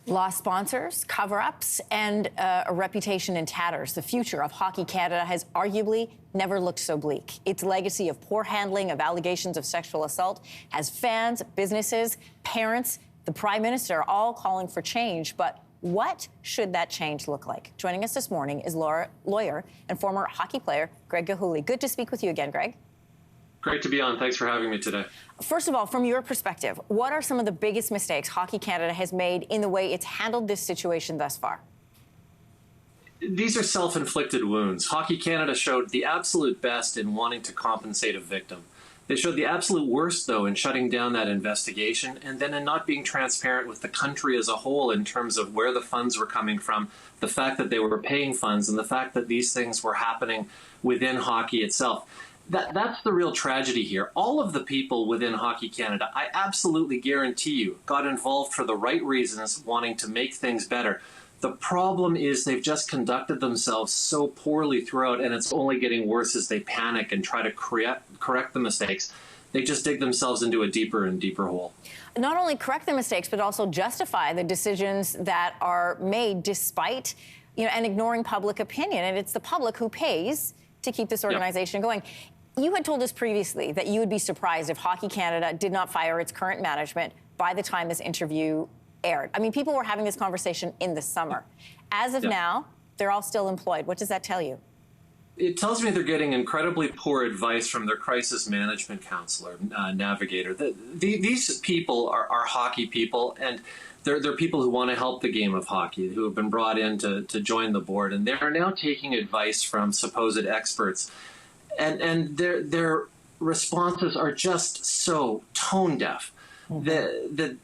Lost sponsors, cover-ups, and a reputation in tatters. The future of Hockey Canada has arguably never looked so bleak. Its legacy of poor handling of allegations of sexual assault has fans, businesses, parents, the Prime Minister all calling for change. But what should that change look like? Joining us this morning is lawyer and former hockey player Greg Gahuli. Good to speak with you again, Greg. Great to be on. Thanks for having me today. First of all, from your perspective, what are some of the biggest mistakes Hockey Canada has made in the way it's handled this situation thus far? These are self-inflicted wounds. Hockey Canada showed the absolute best in wanting to compensate a victim. They showed the absolute worst, though, in shutting down that investigation and then in not being transparent with the country as a whole in terms of where the funds were coming from, the fact that they were paying funds, and the fact that these things were happening within hockey itself. That's the real tragedy here. All of the people within Hockey Canada, I absolutely guarantee you, got involved for the right reasons, wanting to make things better. The problem is they've just conducted themselves so poorly throughout, and it's only getting worse as they panic and try to correct the mistakes. They just dig themselves into a deeper and deeper hole. Not only correct the mistakes, but also justify the decisions that are made despite, and ignoring public opinion. And it's the public who pays to keep this organization going. You had told us previously that you would be surprised if Hockey Canada did not fire its current management by the time this interview aired. I mean, people were having this conversation in the summer. As of now, they're all still employed. What does that tell you? It tells me they're getting incredibly poor advice from their crisis management counselor, navigator. These people are hockey people, and they're people who want to help the game of hockey, who have been brought in to join the board, and they're now taking advice from supposed experts. And their responses are just so tone deaf that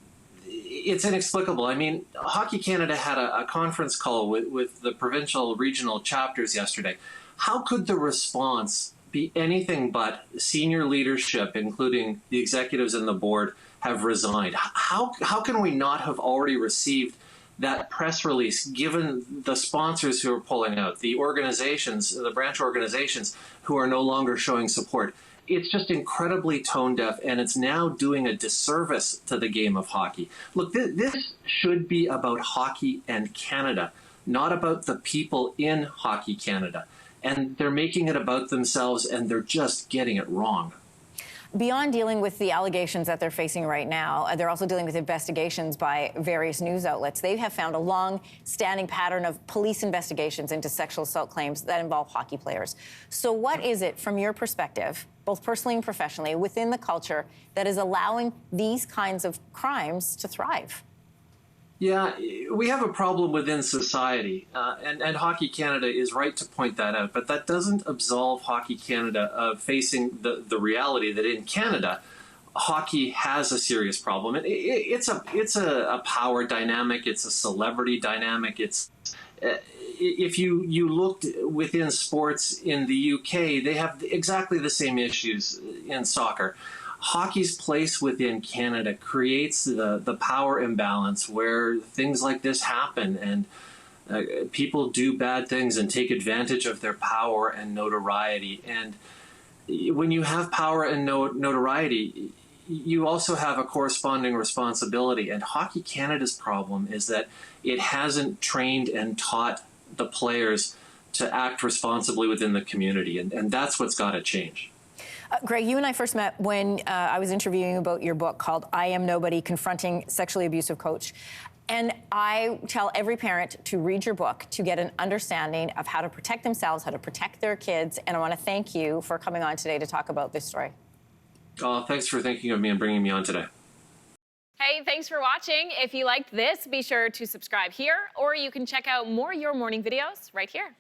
it's inexplicable. I mean, Hockey Canada had a conference call with the provincial regional chapters yesterday. How could the response be anything but senior leadership, including the executives and the board, have resigned? How can we not have already received that press release, given the sponsors who are pulling out, the organizations, the branch organizations who are no longer showing support? It's just incredibly tone deaf, and it's now doing a disservice to the game of hockey. Look, this should be about hockey and Canada, not about the people in Hockey Canada. And they're making it about themselves, and they're just getting it wrong. Beyond dealing with the allegations that they're facing right now, they're also dealing with investigations by various news outlets. They have found a long-standing pattern of police investigations into sexual assault claims that involve hockey players. So what is it, from your perspective, both personally and professionally, within the culture that is allowing these kinds of crimes to thrive? Yeah, we have a problem within society, and Hockey Canada is right to point that out, but that doesn't absolve Hockey Canada of facing the reality that in Canada, hockey has a serious problem. It's a power dynamic, it's a celebrity dynamic. If you looked within sports in the UK, they have exactly the same issues in soccer. Hockey's place within Canada creates the power imbalance where things like this happen, and people do bad things and take advantage of their power and notoriety. And when you have power and notoriety, you also have a corresponding responsibility. And Hockey Canada's problem is that it hasn't trained and taught the players to act responsibly within the community, and that's what's got to change. Greg, you and I first met when I was interviewing about your book called I Am Nobody, Confronting Sexually Abusive Coach. And I tell every parent to read your book to get an understanding of how to protect themselves, how to protect their kids. And I want to thank you for coming on today to talk about this story. Thanks for thinking of me and bringing me on today. Hey, thanks for watching. If you liked this, be sure to subscribe here, or you can check out more Your Morning videos right here.